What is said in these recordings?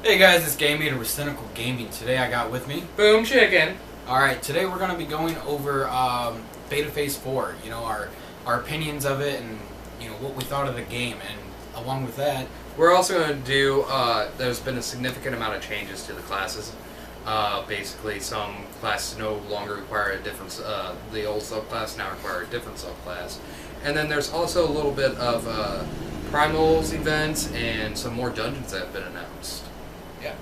Hey guys, it's GameEater with Cynical Gaming. Today I got with me Boomchicken. Alright, today we're going to be going over Beta Phase 4, our opinions of it and what we thought of the game, and along with that, We're also going to do, there's been a significant amount of changes to the classes. Basically, some classes no longer require a different, the old subclass now require a different subclass. And then there's also a little bit of Primals events and some more dungeons that have been announced. yeah.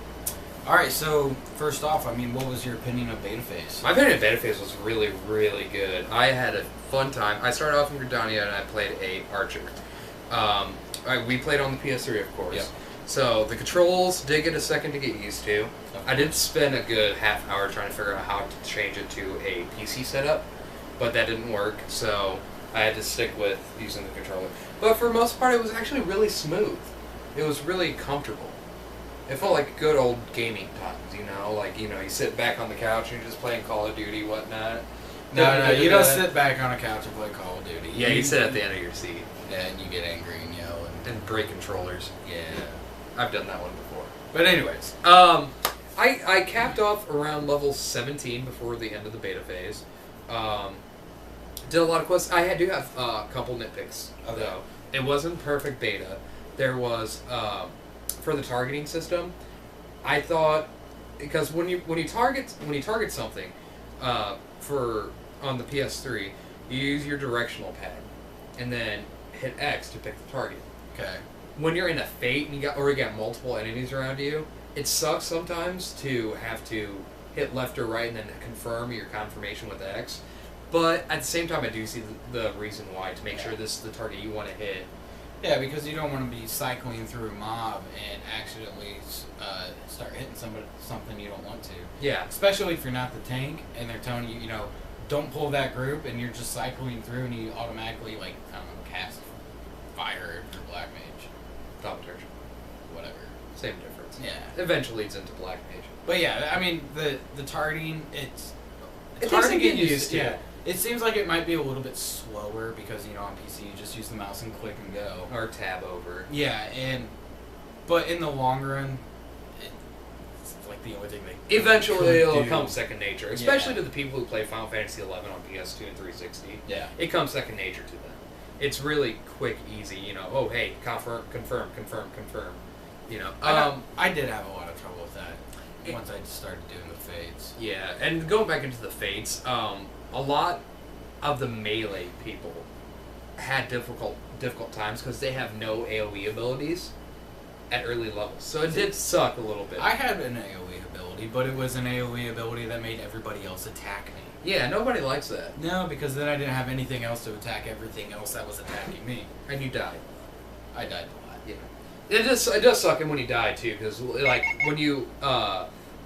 Alright, so first off, what was your opinion of Beta Phase? My opinion of Beta Phase was really, really good. I had a fun time. I started off in Gladiator and I played a Archer. We played on the PS3, of course. Yep. So the controls did get a second to get used to. I did spend a good half hour trying to figure out how to change it to a PC setup, but that didn't work, so I had to stick with using the controller. But for the most part, it was actually really smooth. It was really comfortable. It felt like good old gaming times, you sit back on the couch and you're just playing Call of Duty, whatnot. No, you don't sit back on a couch and play Call of Duty. Yeah, you sit at the end of your seat. Yeah, and you get angry and yell. And break controllers. Yeah. I've done that one before. But anyways. I capped off around level 17 before the end of the beta phase. Did a lot of quests. I do have a couple nitpicks, though. It wasn't perfect beta. There was, for the targeting system, I thought, because when you target something, on the PS3, you use your directional pad, and then hit X to pick the target. Okay. When you're in a Fate and you got multiple enemies around you, it sucks sometimes to have to hit left or right and then confirm your confirmation with X. But at the same time, I do see the reason why, to make sure this is the target you want to hit. Yeah, because you don't want to be cycling through a mob and accidentally start hitting something you don't want to. Yeah. Especially if you're not the tank and they're telling you, don't pull that group, and you're just cycling through and you automatically, cast fire if you're Black Mage. Thaumaturge. Whatever. Same difference. Yeah. Eventually leads into Black Mage. But yeah, the targeting, it's hard to get used to. Yeah. It seems like it might be a little bit slower because, on PC you just use the mouse and click and go. Or tab over. Yeah, but in the long run, it's like the only thing they eventually it'll do. Come second nature, especially to the people who play Final Fantasy XI on PS2 and 360. Yeah. It comes second nature to them. It's really quick, easy, oh, hey, confirm. I did have a lot of trouble with that once I started doing the Fates. Yeah, and going back into the Fates, a lot of the melee people had difficult times because they have no AoE abilities at early levels. So it did suck a little bit. I had an AoE ability, but it was an AoE ability that made everybody else attack me. Yeah, nobody likes that. No, because then I didn't have anything else to attack everything else that was attacking me. And you died. I died a lot. Yeah. It does suck when you die, too, because, when you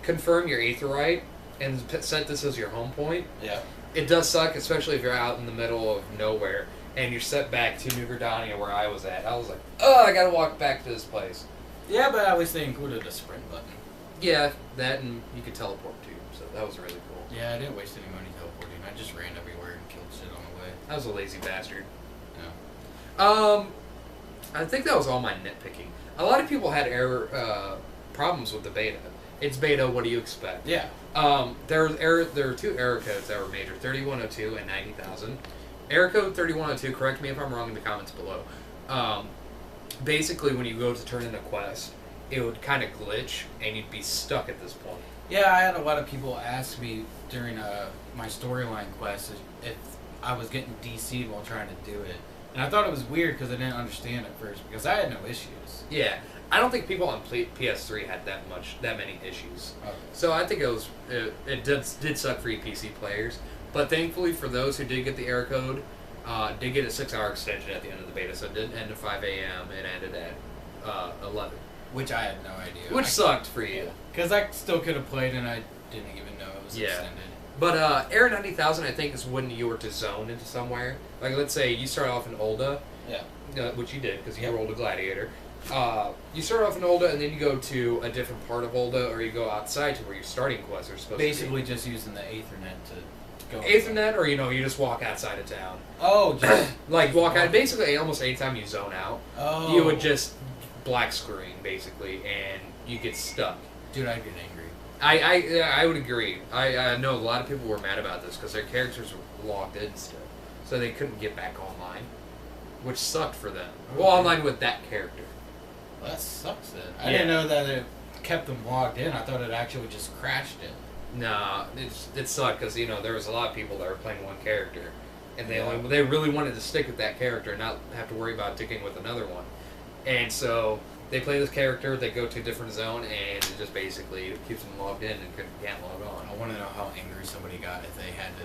confirm your Aetherite and set this as your home point, yeah, it does suck, especially if you're out in the middle of nowhere and you're set back to New Gridania where I was at. I was like, I gotta walk back to this place. Yeah, but at least they included a sprint button. Yeah, that, and you could teleport too, so that was really cool. Yeah, I didn't waste any money teleporting. I just ran everywhere and killed shit on the way. I was a lazy bastard. Yeah. I think that was all my nitpicking. A lot of people had problems with the beta. It's beta, what do you expect? Yeah. There are two error codes that were major, 3102 and 90,000. Error code 3102, correct me if I'm wrong in the comments below. Basically, when you go to turn in a quest, it would kind of glitch, and you'd be stuck at this point. Yeah, I had a lot of people ask me during my storyline quest if I was getting DC'd while trying to do it. And I thought it was weird because I didn't understand at first, because I had no issues. Yeah. I don't think people on PS3 had that many issues. Okay. So I think it did suck for you PC players. But thankfully for those who did get the error code, did get a 6-hour extension at the end of the beta. So it didn't end at 5 a.m. It ended at 11. Which I had no idea. Which sucked for you. Because I still could have played and I didn't even know it was extended. But error 90,000 I think is when you were to zone into somewhere. Like let's say you start off in Ul'dah. Yeah. Which you did because you rolled a Gladiator. You start off in Ul'dah and then you go to a different part of Ul'dah, or you go outside to where your starting quests are supposed to be. Basically just using the Aethernet to go. Aethernet, or you just walk outside of town. Oh, just walk out. Basically, almost any time you zone out, you would just black screen basically, and you get stuck. Dude, I'd get angry. I would agree. I know a lot of people were mad about this because their characters were logged in still, so they couldn't get back online, which sucked for them. Okay. Well, online with that character. Well, that sucks then. I didn't know that it kept them logged in. I thought it actually just crashed it. Nah, it sucked because there was a lot of people that were playing one character, and they really wanted to stick with that character and not have to worry about sticking with another one, and so they play this character, they go to a different zone, and it just basically keeps them logged in and can't log on. I want to know how angry somebody got if they had to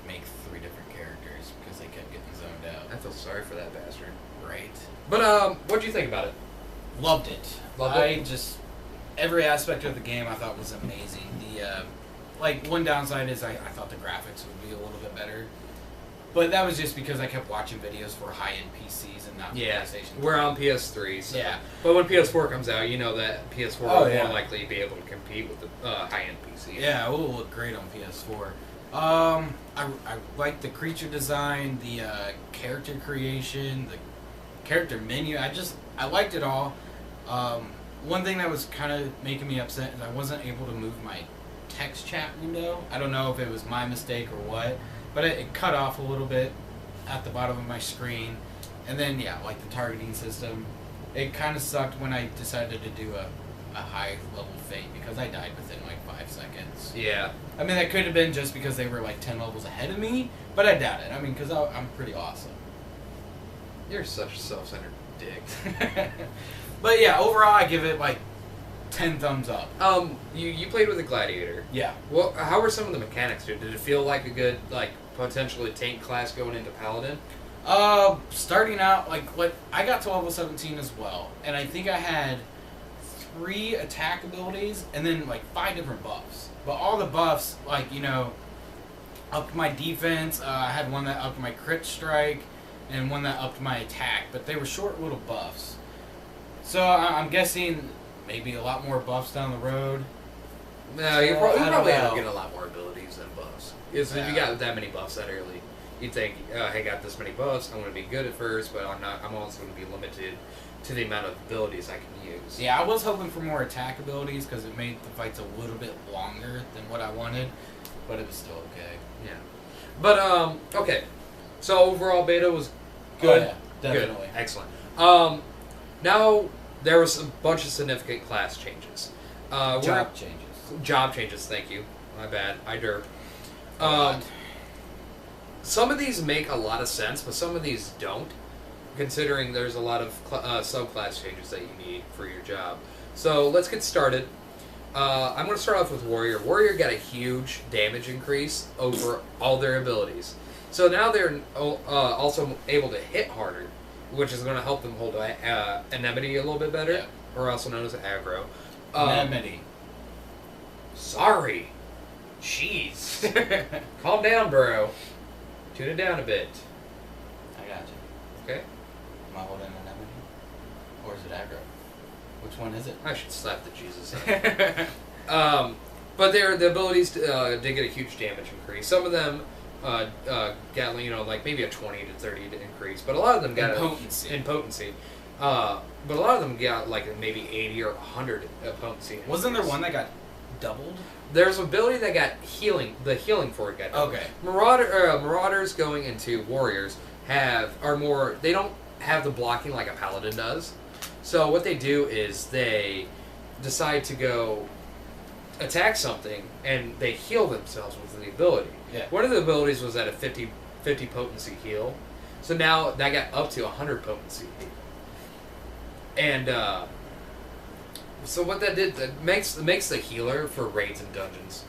make 3 different characters because they kept getting zoned out. I feel sorry for that bastard. Right. But what'd you think about it? Loved it. Loved it? Every aspect of the game I thought was amazing. The one downside is I thought the graphics would be a little bit better, but that was just because I kept watching videos for high-end PCs and not PlayStation. We're on PS3, so. Yeah. But when PS4 comes out, you know that PS4 will more likely be able to compete with the high-end PC. Yeah, it will look great on PS4. I like the creature design, the character creation, the character menu. I liked it all. One thing that was kind of making me upset is I wasn't able to move my text chat window. I don't know if it was my mistake or what, but it cut off a little bit at the bottom of my screen. And then, the targeting system. It kind of sucked when I decided to do a high-level fate because I died within 5 seconds. Yeah. I mean, that could have been just because they were 10 levels ahead of me, but I doubt it. I mean, because I'm pretty awesome. You're such a self-centered dick. But yeah, overall I give it 10 thumbs up. You played with a Gladiator. Yeah. Well, how were some of the mechanics, dude? Did it feel like a good, potentially tank class going into Paladin? Starting out, I got to level 17 as well, and I think I had 3 attack abilities, and then 5 different buffs. But all the buffs, upped my defense, I had one that upped my crit strike, and one that upped my attack, but they were short little buffs. So I'm guessing maybe a lot more buffs down the road. No, you probably end up getting a lot more abilities than buffs. Because if you got that many buffs that early, you think, hey, I got this many buffs, I'm going to be good at first, but I'm also going to be limited to the amount of abilities I can use. Yeah, I was hoping for more attack abilities because it made the fights a little bit longer than what I wanted, but it was still okay. Yeah. But, okay. So overall, beta was good? Oh, yeah, definitely. Good. Excellent. Now, there was a bunch of significant class changes. Job changes, thank you. My bad. I derp. Some of these make a lot of sense, but some of these don't, considering there's a lot of subclass changes that you need for your job. So, let's get started. I'm going to start off with Warrior. Warrior got a huge damage increase over all their abilities. So now they're also able to hit harder, which is going to help them hold anemone a little bit better, or also known as aggro. Anemone. Sorry. Jeez. Calm down, bro. Tune it down a bit. I got you. Okay. Am I holding anemone? Or is it aggro? Which one is it? I should slap the Jesus out. But the abilities did get a huge damage increase. Some of them got, maybe a 20 to 30 to increase, but a lot of them got in potency. But a lot of them got maybe 80 or 100 potency increase. Wasn't there one that got doubled? There's an ability that got healing. The healing for it got doubled. Okay. Marauders going into Warriors they don't have the blocking like a Paladin does. So what they do is they decide to go attack something, and they heal themselves with the ability. Yeah. One of the abilities was at a 50 potency heal. So now that got up to 100 potency. And so what that did, that makes the healer for raids and dungeons,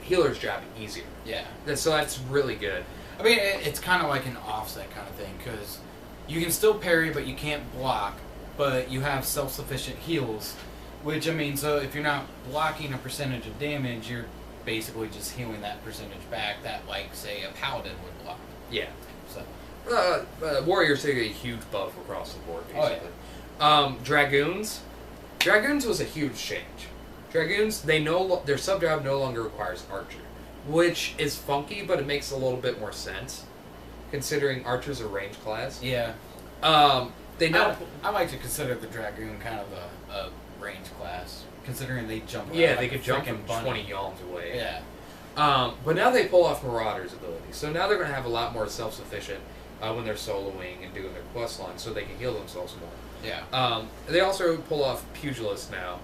healer's job easier. Yeah. And so that's really good. I mean, it's kind of like an offset kind of thing, because you can still parry, but you can't block, but you have self-sufficient heals, which, so if you're not blocking a percentage of damage, you're basically just healing that percentage back that, say, a Paladin would block. Yeah. So. Warriors take a huge buff across the board, basically. Oh, yeah. Dragoons. Dragoons was a huge change. Dragoons, their sub-job no longer requires Archer, which is funky, but it makes a little bit more sense, considering Archer's a range class. Yeah. I like to consider the Dragoon kind of a range class, considering they jump around. Yeah, like they a could jump freaking from bunny. 20 yalms away. Yeah. But now they pull off Marauder's ability. So now they're going to have a lot more self-sufficient when they're soloing and doing their quest line, so they can heal themselves more. Yeah. They also pull off Pugilist now.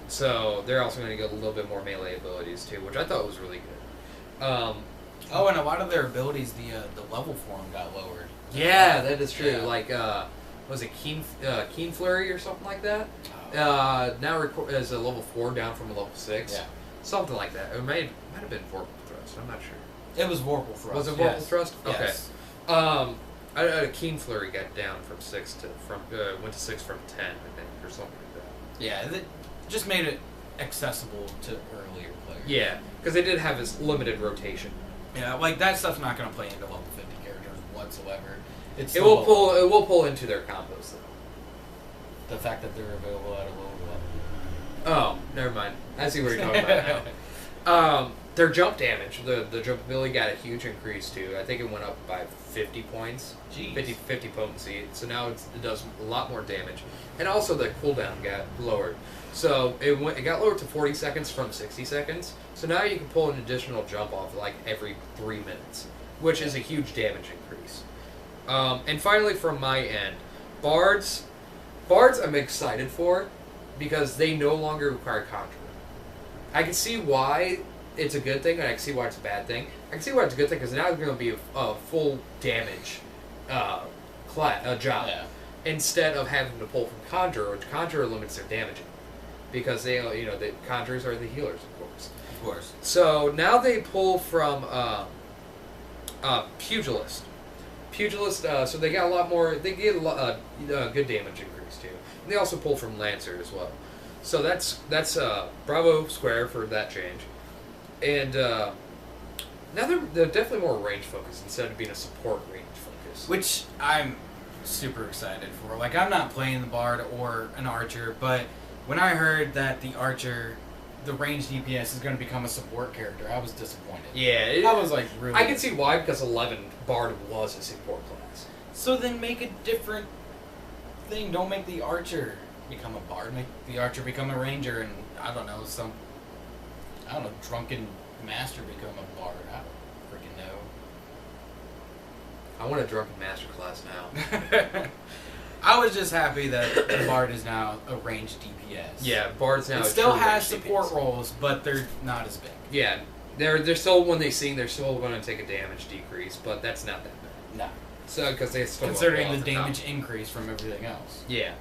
So they're also going to get a little bit more melee abilities too, which I thought was really good. Oh, and a lot of their abilities, the level for them got lowered. Yeah, that is true. Yeah. Like, was it Keen Flurry or something like that? Oh. Now is a level 4 down from a level 6. Yeah. Something like that. It might have been Vorpal Thrust. I'm not sure. It was Vorpal Thrust. Was it Vorpal yes. Thrust? Okay. Yes. Keen Flurry got down from 6 to went to 6 from 10, I think, or something like that. Yeah, that just made it accessible to earlier players. Yeah, because they did have this limited rotation. Yeah, like that stuff's not going to play into level 50 characters whatsoever. It will pull into their combos though. The fact that they're available at a lower level. Oh, never mind. I see what you're talking about now. Their jump damage, the jump ability got a huge increase too. I think it went up by 50 points. Jeez. 50 potency. So now it does a lot more damage. And also the cooldown got lowered. So it got lowered to 40 seconds from 60 seconds. So now you can pull an additional jump off like every 3 minutes, which is a huge damage increase. And finally from my end, Bards I'm excited for because they no longer require Conjurer. I can see why it's a good thing, and I can see why it's a bad thing. I can see why it's a good thing because now it's going to be a full damage job instead of having to pull from Conjurer, which Conjurer limits their damaging because they, the Conjurers are the healers, of course. Of course. So now they pull from Pugilist. Pugilist, so they got a lot more. They get a good damage increase too. And they also pull from Lancer as well. So that's Bravo Square for that change. And now they're definitely more range focused instead of being a support range focus. Which I'm super excited for. Like, I'm not playing the Bard or an Archer, but when I heard that the Archer, the ranged DPS, is going to become a support character, I was disappointed. Yeah. I was like, really? I can see why, because 11 Bard was a support class. So then make a different thing. Don't make the Archer become a Bard. Make the Archer become a Ranger, and I don't know, drunken master become a Bard. I don't freaking know. I want a drunken master class now. I was just happy that the Bard is now a ranged DPS. Yeah, Bard's now It a still true has ranged support DPS. roles, but they're not as big. Yeah, they're still, when they sing, they're still going to take a damage decrease, but that's not that bad. No. So, because they still Considering go the off top. damage increase from everything else. Yeah.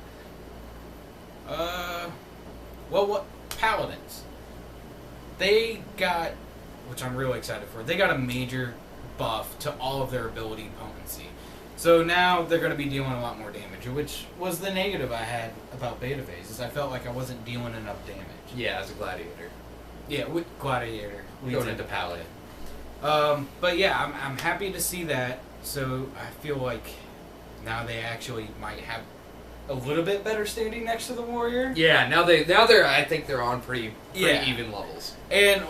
Well, what Paladins? They got, which I'm really excited for, they got a major buff to all of their ability potency. So now they're going to be dealing a lot more damage, which was the negative I had about beta phases. I felt like I wasn't dealing enough damage. Yeah, as a gladiator. Yeah, with Gladiator leads Going into into Paladin. But yeah, I'm happy to see that. So I feel like now they actually might have a little bit better standing next to the warrior. Yeah, now they're I think they're on pretty Yeah. even levels. And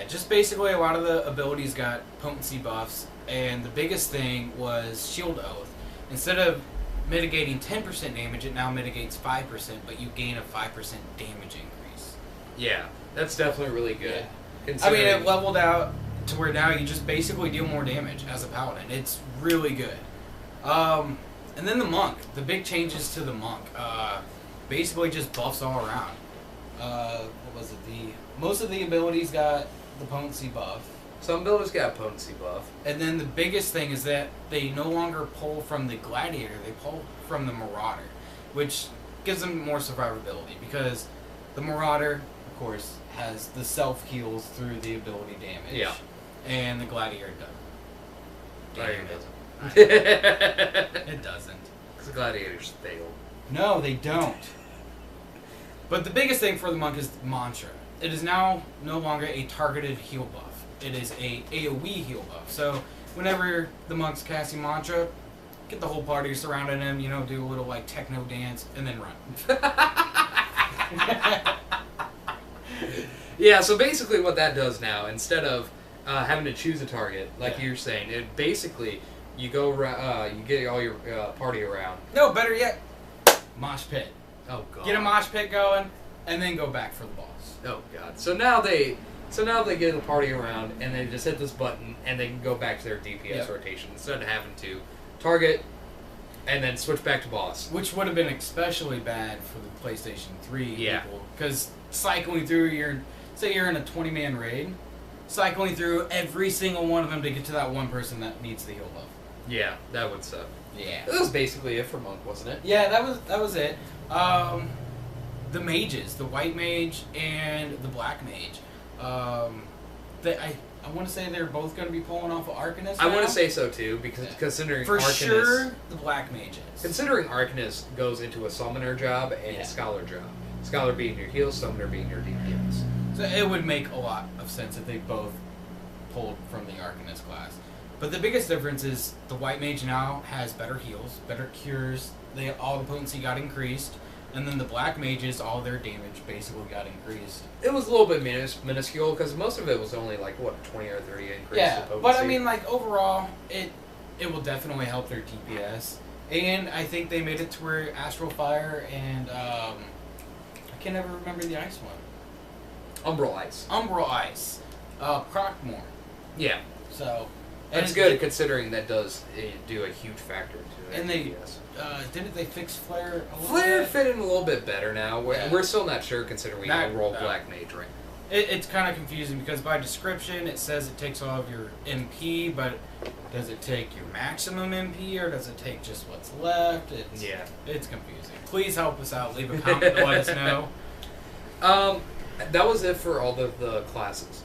just basically a lot of the abilities got potency buffs, and the biggest thing was Shield Oath. Instead of mitigating 10% damage, it now mitigates 5%, but you gain a 5% damage increase. Yeah, that's definitely really good. Yeah. I mean, it leveled out to where now you just basically deal more damage as a paladin. It's really good. And then the monk. The big changes to the monk. Basically just buffs all around. What was it? Most of the abilities got the potency buff. Some builders got a potency buff. And then the biggest thing is that they no longer pull from the Gladiator, they pull from the Marauder, which gives them more survivability, because the Marauder, of course, has the self-heals through the ability damage. Yeah. And the Gladiator doesn't. Gladiator Damn it. It doesn't. Because the gladiators fail. No, they don't. But the biggest thing for the monk is mantra. It is now no longer a targeted heal buff. It is a AoE heal buff. So whenever the monk's casting mantra, get the whole party surrounding him, do a little techno dance, and then run. Yeah, so basically what that does now, instead of having to choose a target, like you're saying, it basically, you go you get all your party around. No, better yet, mosh pit. Oh god. get a mosh pit going, and then go back for the boss. Oh god. So now they get the party around, and they just hit this button, and they can go back to their DPS rotation instead of having to target and then switch back to boss. Which would have been especially bad for the PlayStation 3 Yeah. people, because cycling through say you're in a 20-man raid, cycling through every single one of them to get to that one person that needs the heal buff. Yeah, that would suck. Yeah. That was basically it for Monk, wasn't it? Yeah, that was it. The mages, the white mage and the black mage. I want to say they're both going to be pulling off of Arcanist. I want to say so too, because considering for Arcanist, sure the black mage is. considering Arcanist goes into a summoner job and a scholar job. Scholar being your heal, summoner being your DPS. So it would make a lot of sense if they both pulled from the Arcanist class. But the biggest difference is the white mage now has better heals, better cures. All the potency got increased, and then the black mages, all their damage basically got increased. It was a little bit minuscule because most of it was only like what 20 or 30 increase. Yeah, in potency. but I mean, like overall, it will definitely help their DPS, and I think they made it to where Astral Fire and I can never remember the ice one. Umbral Ice. Proc more. Yeah. So. That's good, considering that does do a huge factor to it. And didn't they fix Flare a little Flare bit? fit in a little bit better now. We're still not sure, considering we Not- roll no. Black Mage right now. It's kind of confusing because by description it says it takes all of your MP, but does it take your maximum MP or does it take just what's left? It's confusing. Please help us out. Leave a comment to let us know. That was it for all the classes.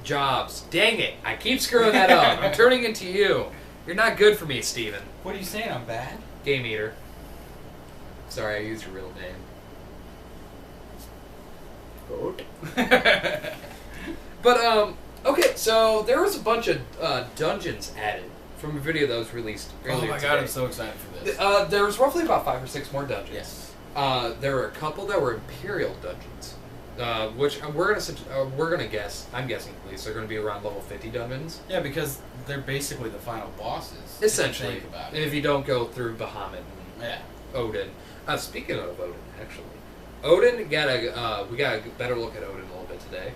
Jobs. Dang it! I keep screwing that up. I'm turning into you. You're not good for me, Steven. What are you saying? I'm bad? GameEater. Sorry, I used your real name. But, okay, so there was a bunch of dungeons added from a video that was released earlier Oh my god, today. I'm so excited for this. There was roughly about 5 or 6 more dungeons. Yes. There were a couple that were Imperial dungeons, which we're gonna guess. I'm guessing at least they're gonna be around level 50 dungeons. Yeah, because they're basically the final bosses. Essentially, If you think about and it. if you don't go through Behemoth and Yeah. Odin. Speaking of Odin, actually, Odin we got a better look at Odin a little bit today.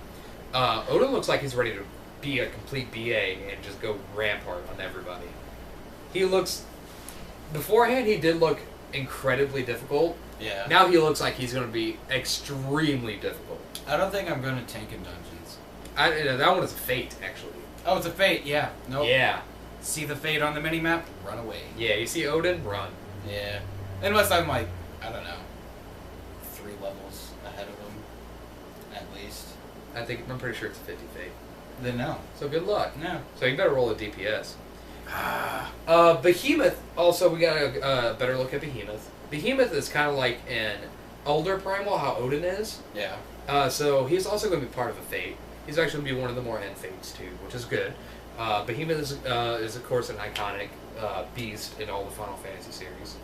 Odin looks like he's ready to be a complete BA and just go rampart on everybody. He looks. Beforehand, he did look incredibly difficult. Yeah. Now he looks like he's going to be extremely difficult. I don't think I'm going to tank in dungeons. That one is a fate, actually. Oh, it's a fate, yeah. Nope. Yeah. See the fate on the minimap, run away. Yeah, you see Odin, run. Yeah. Unless I'm like, I don't know, 3 levels ahead of him, at least. I'm pretty sure it's a 50 fate. Then no. So good luck. No. So you better roll a DPS. Ah. Behemoth, also we got a better look at Behemoth. Behemoth is kind of like an older primal, how Odin is. Yeah. So he's also going to be part of a fate. He's actually going to be one of the more end fates too, which is good. Behemoth is of course an iconic beast in all the Final Fantasy series.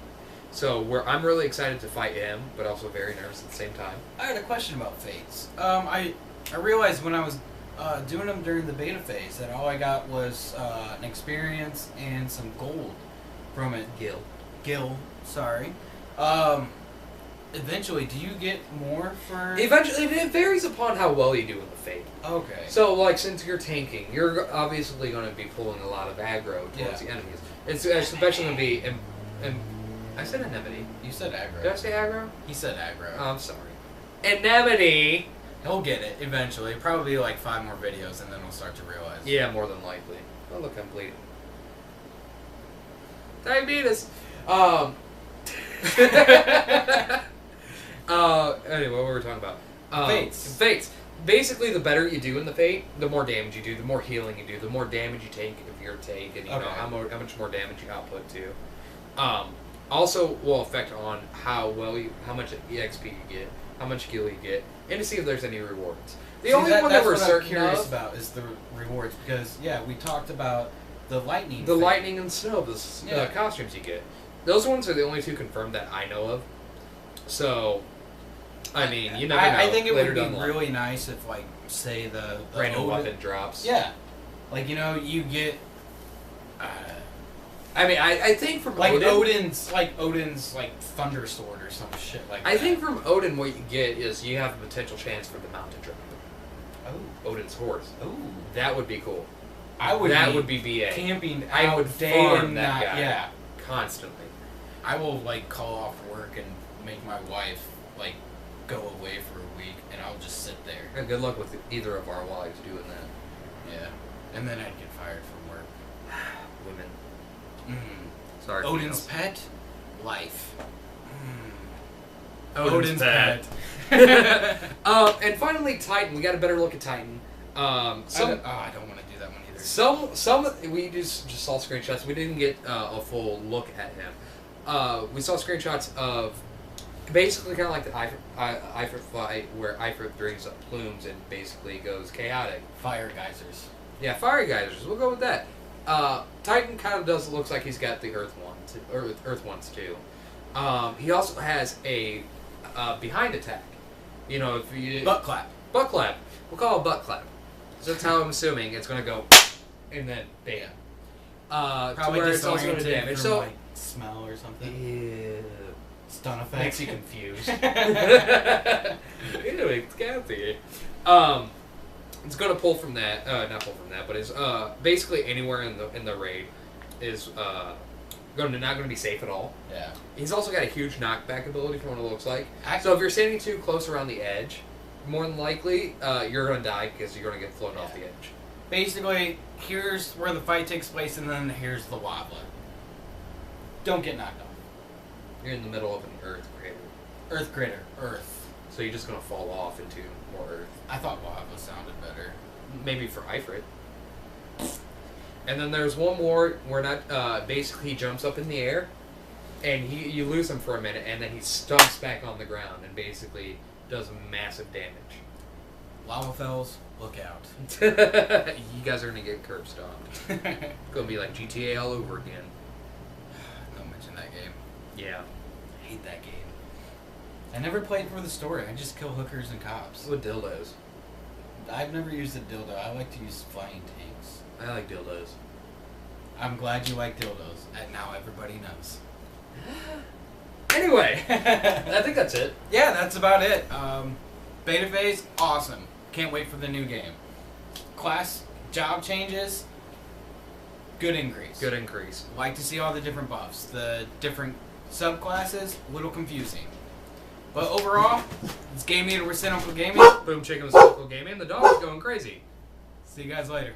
So I'm really excited to fight him, but also very nervous at the same time. I had a question about fates. I realized when I was doing them during the beta phase that all I got was an experience and some gold from it. Gil, sorry. Eventually, do you get more for... Eventually, it varies upon how well you do in the fate. Okay. So, like, since you're tanking, you're obviously going to be pulling a lot of aggro towards the enemies. It's especially going to be... I said anemone. You said aggro. Did I say aggro? He said aggro. Oh, I'm sorry. Anemone! He'll get it eventually. Probably like 5 more videos and then we'll start to realize. Yeah, more than likely. Oh, look, I'm bleeding. Diabetes! Anyway, what were we talking about? Fates. Basically, the better you do in the fate, the more damage you do, the more healing you do, the more damage you take of your take, and you know how much more damage you output too. Also, will affect on how much EXP you get, how much skill you get, and to see if there's any rewards. The only one that we're certain curious of about is the rewards because we talked about the lightning. The lightning and snow, the costumes you get. Those ones are the only 2 confirmed that I know of. So, I mean, you never know. I think it would be really nice if, like, say the random weapon drops. Yeah, like you get. I mean, I think from like Odin, Odin's like Thunder Sword or some shit like that. I think from Odin what you get is you have a potential chance for the mount to drop. Oh, Odin's horse. oh, That would be cool. that would be BA. camping. I would day farm and that night. guy. Yeah, Constantly. I will like call off work and make my wife like go away for a week, and I'll just sit there. Yeah, good luck with either of our wives doing that. Yeah, and then I'd get fired from work. Women. Mm. Sorry. Odin's females. pet, life. Odin's pet. And finally, Titan. We got a better look at Titan. I don't want to do that one either. Some we just saw screenshots. We didn't get a full look at him. We saw screenshots of basically kind of like the Ifrit fight, where Ifrit brings up plumes and basically goes chaotic. Fire geysers. Yeah, fire geysers. We'll go with that. Titan kind of looks like he's got the Earth ones too. He also has a behind attack. You know, if you Butt clap. butt clap. We'll call it butt clap. So that's how I'm assuming it's going to go, and then bam. Probably to where it's also going to disoriented damage. from, So like, smell or something. ew. Stun effect. Makes you confused. Ew, it's Kathy. It's going to pull from that. Not pull from that, but it's basically anywhere in the raid is not going to be safe at all. Yeah. He's also got a huge knockback ability from what it looks like. Actually, So if you're standing too close around the edge, more than likely you're going to die because you're going to get flown off the edge. basically, here's where the fight takes place, and then here's the lava. Don't get knocked off. You're in the middle of an earth crater. Earth crater. Earth. So you're just going to fall off into more earth. I thought lava sounded better. Maybe for Ifrit. And then there's one more where basically he jumps up in the air, and you lose him for a minute, and then he stumps back on the ground and basically does massive damage. Lava fells, look out. You guys are going to get curb stomped. It's going to be like GTA all over again. Don't mention that game. Yeah. I hate that game. I never played for the story. I just kill hookers and cops. With dildos. I've never used a dildo. I like to use flying tanks. I like dildos. I'm glad you like dildos. And now everybody knows. Anyway, I think that's it. Yeah, that's about it. Beta phase, awesome. Can't wait for the new game. Class, job changes, good increase. Good increase. Like to see all the different buffs. The different subclasses, a little confusing. But overall, it's GameEater, we're sent Uncle Gaming. Boomchicken was local gaming, and the dog is going crazy. See you guys later.